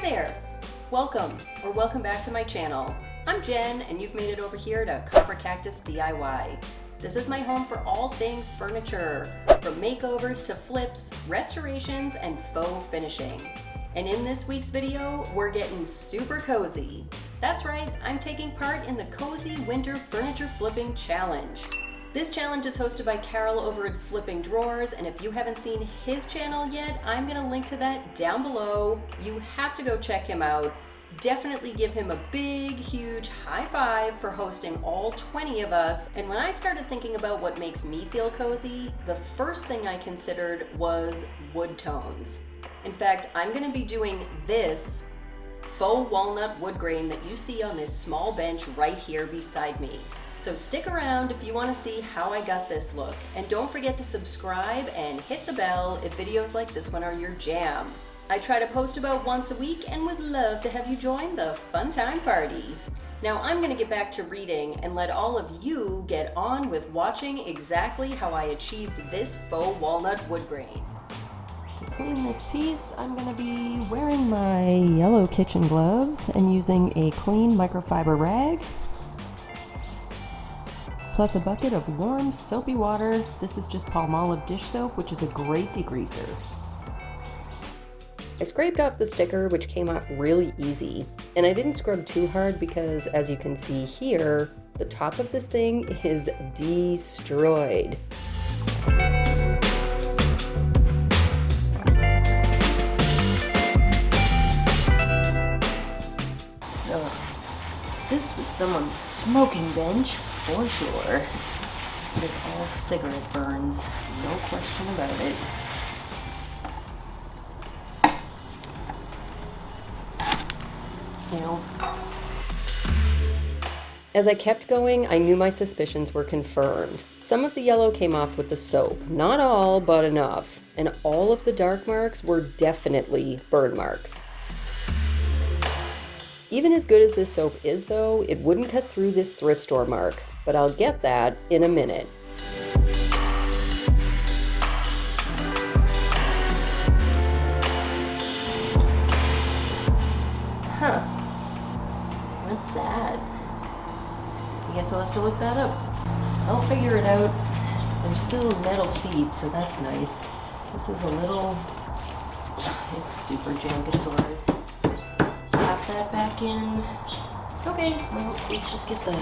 there! Welcome back to my channel. I'm Jen and you've made it over here to Copper Cactus DIY. This is my home for all things furniture, from makeovers to flips, restorations, and faux finishing. And in this week's video, we're getting super cozy. That's right, I'm taking part in the Cozy Winter Furniture Flipping Challenge. This challenge is hosted by Carol over at Flipping Drawers, and if you haven't seen his channel yet, I'm gonna link to that down below. You have to go check him out. Definitely give him a big, huge high five for hosting all 20 of us. And when I started thinking about what makes me feel cozy, the first thing I considered was wood tones. In fact, I'm gonna be doing this faux walnut wood grain that you see on this small bench right here beside me. So stick around if you want to see how I got this look. And don't forget to subscribe and hit the bell if videos like this one are your jam. I try to post about once a week and would love to have you join the fun time party. Now I'm going to get back to reading and let all of you get on with watching exactly how I achieved this faux walnut wood grain. To clean this piece, I'm going to be wearing my yellow kitchen gloves and using a clean microfiber rag, plus a bucket of warm soapy water. This is just Palmolive dish soap, which is a great degreaser. I scraped off the sticker, which came off really easy, and I didn't scrub too hard because, as you can see here, the top of this thing is destroyed. This was someone's smoking bench for sure. It is all cigarette burns, no question about it. As I kept going, I knew my suspicions were confirmed. Some of the yellow came off with the soap, not all, but enough. And all of the dark marks were definitely burn marks. Even as good as this soap is though, it wouldn't cut through this thrift store mark, but I'll get that in a minute. Huh. What's that? I guess I'll have to look that up. I'll figure it out. There's still metal feet, so that's nice. This is a little... It's super Jankosaurus. Tap that back in. Okay, well, let's just get the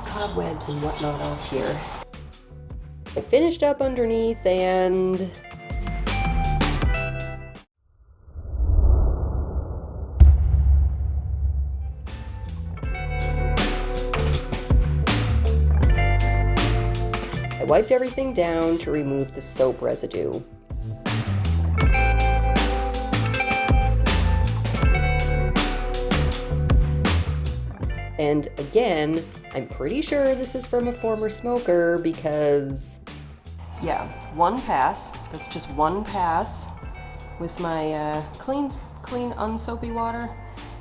cobwebs and whatnot off here. I finished up underneath and... I wiped everything down to remove the soap residue. And again, I'm pretty sure this is from a former smoker because, yeah, one pass. That's just one pass with my clean unsoapy water.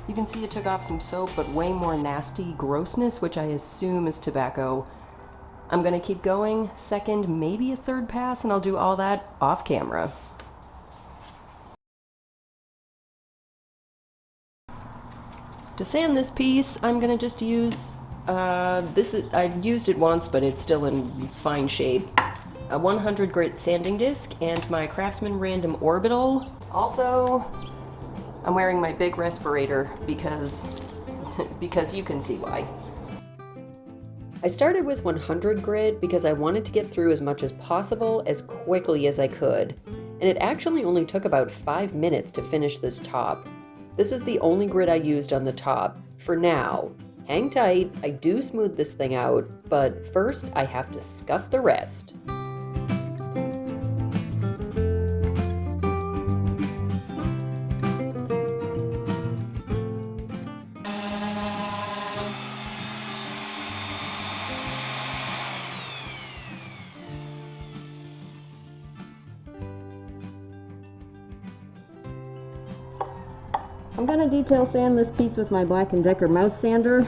You can see it took off some soap, but way more nasty grossness, which I assume is tobacco. I'm gonna keep going, second, maybe a third pass, and I'll do all that off camera. To sand this piece, I'm gonna just use, I've used it once, but it's still in fine shape. A 100 grit sanding disc and my Craftsman Random Orbital. Also, I'm wearing my big respirator because you can see why. I started with 100 grit because I wanted to get through as much as possible as quickly as I could. And it actually only took about 5 minutes to finish this top. This is the only grit I used on the top, for now. Hang tight, I do smooth this thing out, but first I have to scuff the rest. I'm going to detail sand this piece with my Black & Decker mouth sander.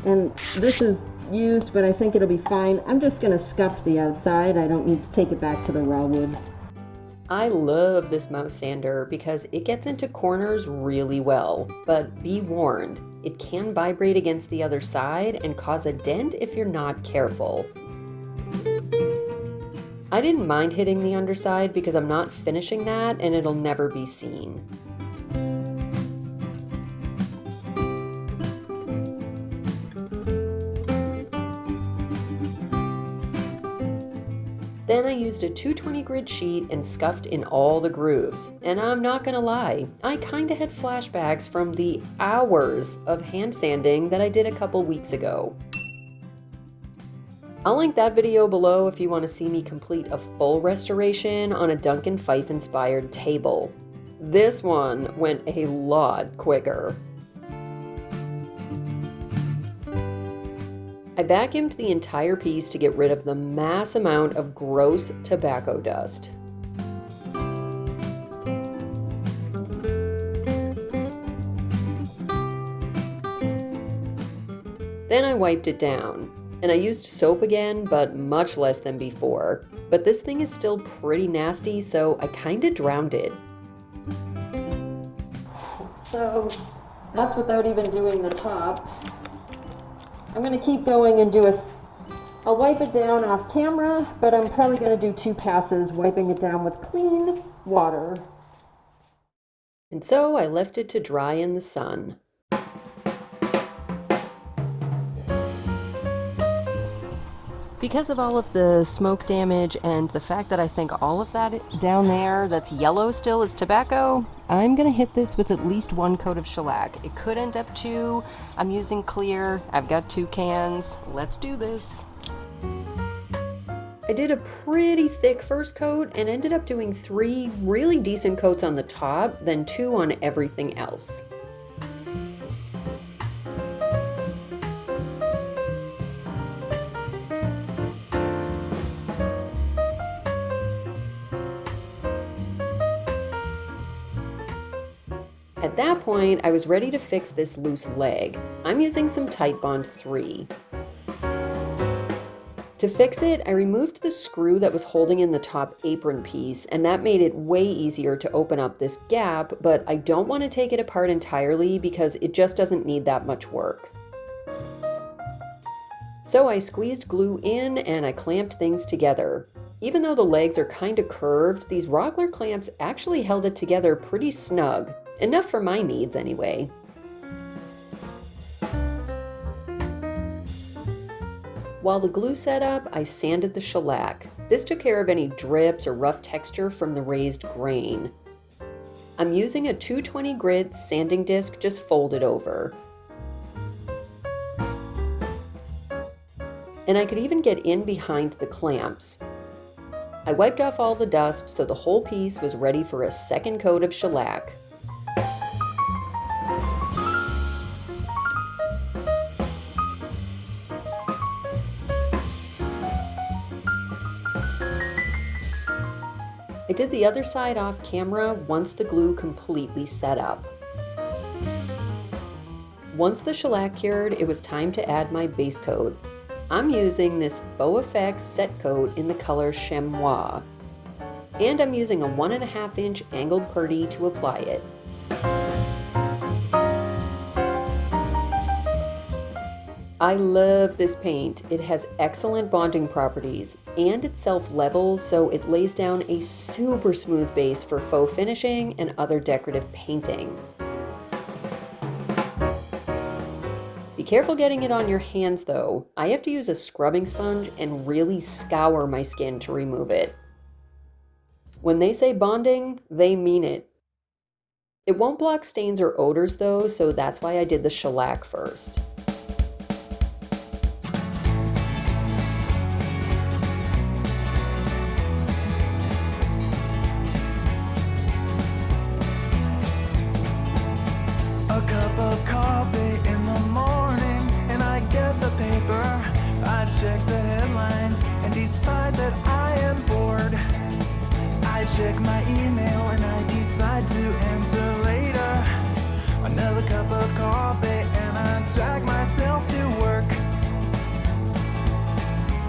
And this is used, but I think it'll be fine. I'm just going to scuff the outside. I don't need to take it back to the raw wood. I love this mouse sander because it gets into corners really well, but be warned, it can vibrate against the other side and cause a dent if you're not careful. I didn't mind hitting the underside because I'm not finishing that and it'll never be seen. Then I used a 220 grit sheet and scuffed in all the grooves. And I'm not gonna lie, I kinda had flashbacks from the hours of hand sanding that I did a couple weeks ago. I'll link that video below if you want to see me complete a full restoration on a Duncan Fife inspired table. This one went a lot quicker. I vacuumed the entire piece to get rid of the mass amount of gross tobacco dust. Then I wiped it down. And I used soap again, but much less than before. But this thing is still pretty nasty, so I kinda drowned it. So that's without even doing the top. I'm gonna keep going and I'll wipe it down off camera, but I'm probably gonna do 2 passes, wiping it down with clean water. And so I left it to dry in the sun. Because of all of the smoke damage and the fact that I think all of that down there that's yellow still is tobacco, I'm gonna hit this with at least 1 coat of shellac. It could end up 2. I'm using clear. I've got 2 cans. Let's do this. I did a pretty thick first coat and ended up doing 3 really decent coats on the top, then 2 on everything else. At that point, I was ready to fix this loose leg. I'm using some Titebond 3. To fix it, I removed the screw that was holding in the top apron piece, and that made it way easier to open up this gap, but I don't want to take it apart entirely because it just doesn't need that much work. So I squeezed glue in and I clamped things together. Even though the legs are kind of curved, these Rockler clamps actually held it together pretty snug. Enough for my needs, anyway. While the glue set up, I sanded the shellac. This took care of any drips or rough texture from the raised grain. I'm using a 220 grit sanding disc just folded over. And I could even get in behind the clamps. I wiped off all the dust so the whole piece was ready for a second coat of shellac. I did the other side off camera once the glue completely set up. Once the shellac cured, it was time to add my base coat. I'm using this Faux Effects set coat in the color Chamois. And I'm using a 1.5 inch angled putty to apply it. I love this paint. It has excellent bonding properties and it self-levels, so it lays down a super smooth base for faux finishing and other decorative painting. Be careful getting it on your hands though. I have to use a scrubbing sponge and really scour my skin to remove it. When they say bonding, they mean it. It won't block stains or odors though, so that's why I did the shellac first. A cup of coffee in the morning and I get the paper. I check the headlines and decide that I am bored. I check my email and I decide to answer later. Another cup of coffee and I drag myself to work.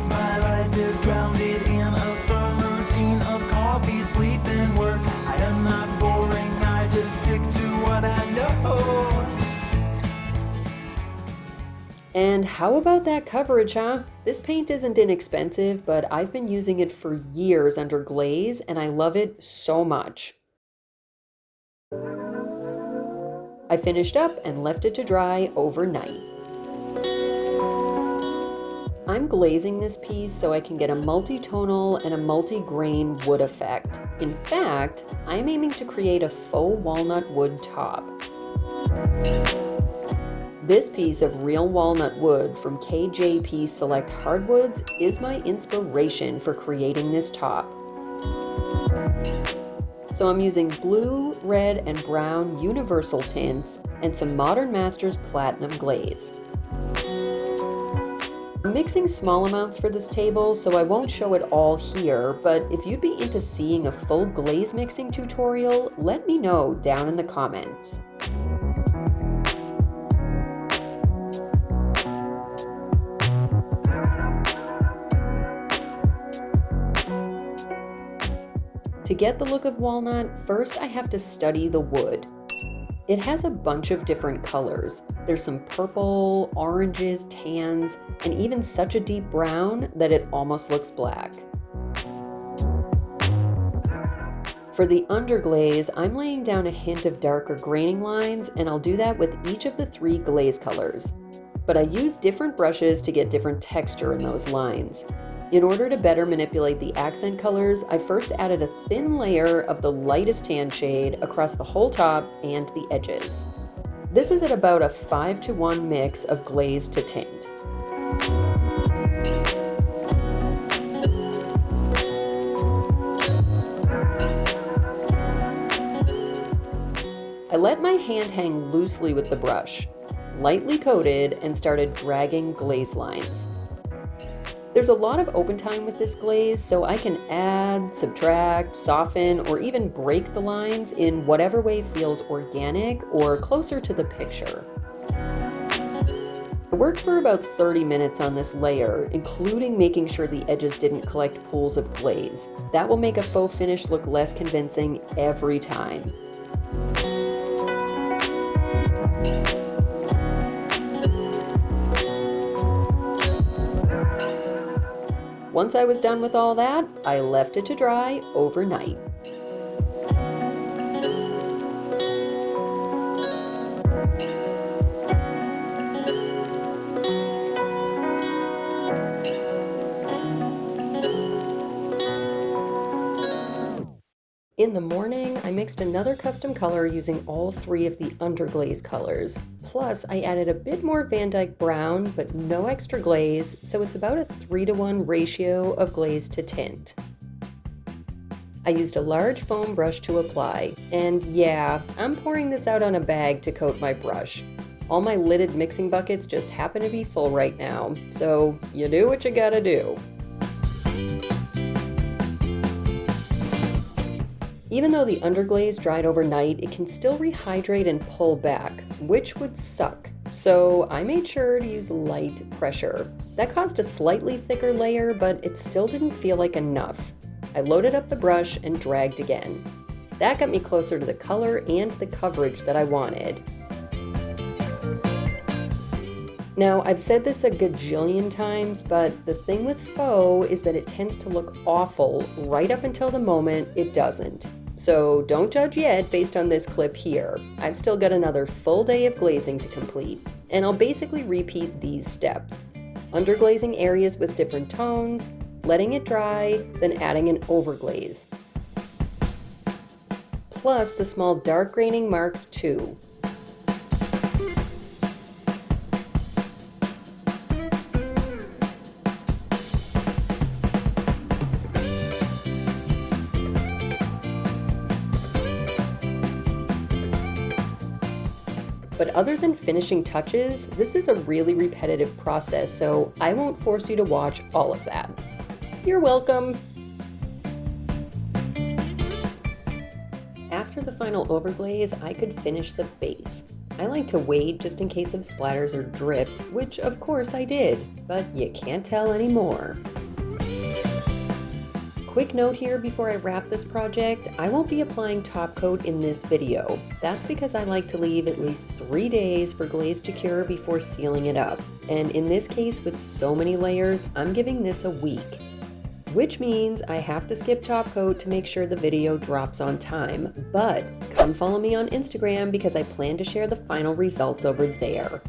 My life is grounded in a firm routine of coffee, sleep, and And how about that coverage, huh? This paint isn't inexpensive, but I've been using it for years under glaze, and I love it so much. I finished up and left it to dry overnight. I'm glazing this piece so I can get a multi-tonal and a multi-grain wood effect. In fact, I'm aiming to create a faux walnut wood top. This piece of real walnut wood from KJP Select Hardwoods is my inspiration for creating this top. So I'm using blue, red, and brown universal tints and some Modern Masters Platinum glaze. I'm mixing small amounts for this table, so I won't show it all here, but if you'd be into seeing a full glaze mixing tutorial, let me know down in the comments. To get the look of walnut, first I have to study the wood. It has a bunch of different colors. There's some purple, oranges, tans, and even such a deep brown that it almost looks black. For the underglaze, I'm laying down a hint of darker graining lines, and I'll do that with each of the 3 glaze colors. But I use different brushes to get different texture in those lines. In order to better manipulate the accent colors, I first added a thin layer of the lightest tan shade across the whole top and the edges. This is at about a 5-to-1 mix of glaze to tint. I let my hand hang loosely with the brush, lightly coated, and started dragging glaze lines. There's a lot of open time with this glaze, so I can add, subtract, soften, or even break the lines in whatever way feels organic or closer to the picture. I worked for about 30 minutes on this layer, including making sure the edges didn't collect pools of glaze. That will make a faux finish look less convincing every time. Once I was done with all that, I left it to dry overnight. In the morning, I mixed another custom color using all 3 of the underglaze colors. Plus, I added a bit more Van Dyke brown, but no extra glaze, so it's about a 3-to-1 ratio of glaze to tint. I used a large foam brush to apply, and yeah, I'm pouring this out on a bag to coat my brush. All my lidded mixing buckets just happen to be full right now, so you do what you gotta do. Even though the underglaze dried overnight, it can still rehydrate and pull back, which would suck. So I made sure to use light pressure. That caused a slightly thicker layer, but it still didn't feel like enough. I loaded up the brush and dragged again. That got me closer to the color and the coverage that I wanted. Now, I've said this a gajillion times, but the thing with faux is that it tends to look awful right up until the moment it doesn't. So don't judge yet based on this clip here. I've still got another full day of glazing to complete, and I'll basically repeat these steps. Underglazing areas with different tones, letting it dry, then adding an overglaze. Plus the small dark graining marks too. But other than finishing touches, this is a really repetitive process, so I won't force you to watch all of that. You're welcome! After the final overglaze, I could finish the base. I like to wait just in case of splatters or drips, which of course I did, but you can't tell anymore. quick note here before I wrap this project, I won't be applying top coat in this video. That's because I like to leave at least 3 days for glaze to cure before sealing it up. And in this case, with so many layers, I'm giving this a week. Which means I have to skip top coat to make sure the video drops on time. But come follow me on Instagram because I plan to share the final results over there.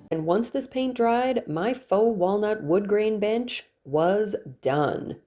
And once this paint dried, my faux walnut wood grain bench was done.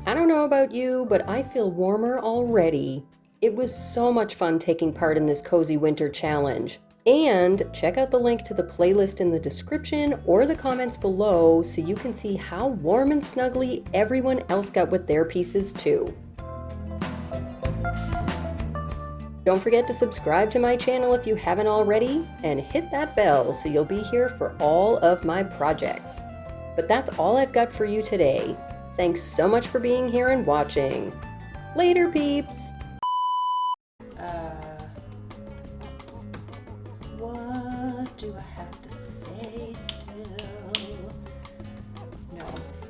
I don't know about you, but I feel warmer already. It was so much fun taking part in this cozy winter challenge. And check out the link to the playlist in the description or the comments below so you can see how warm and snuggly everyone else got with their pieces too. Don't forget to subscribe to my channel if you haven't already, and hit that bell so you'll be here for all of my projects. But that's all I've got for you today. Thanks so much for being here and watching. Later, peeps! What do I have to say still? No.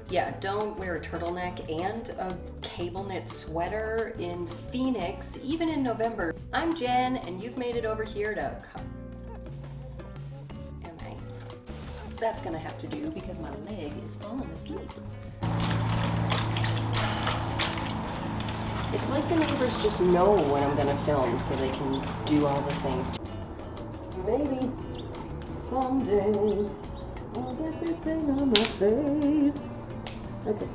Yeah, don't wear a turtleneck and a cable knit sweater in Phoenix, even in November. I'm Jen, and you've made it over here to That's gonna have to do because my leg is falling asleep. It's like the neighbors just know when I'm gonna film so they can do all the things. Maybe someday I'll get this thing on my face. Okay.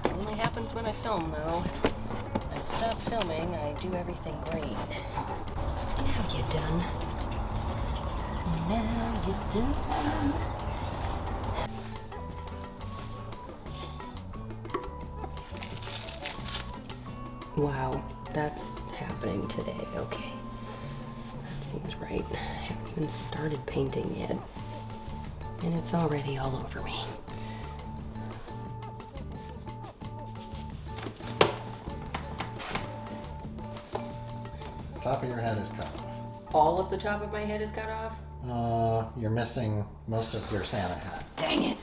Only happens when I film though. When I stop filming, I do everything great. Now you're done. Now you're done. Wow, that's happening today. Okay, that seems right. I haven't even started painting yet, and it's already all over me. Top of your head is cut off. All of the top of my head is cut off? You're missing most of your Santa hat. Dang it.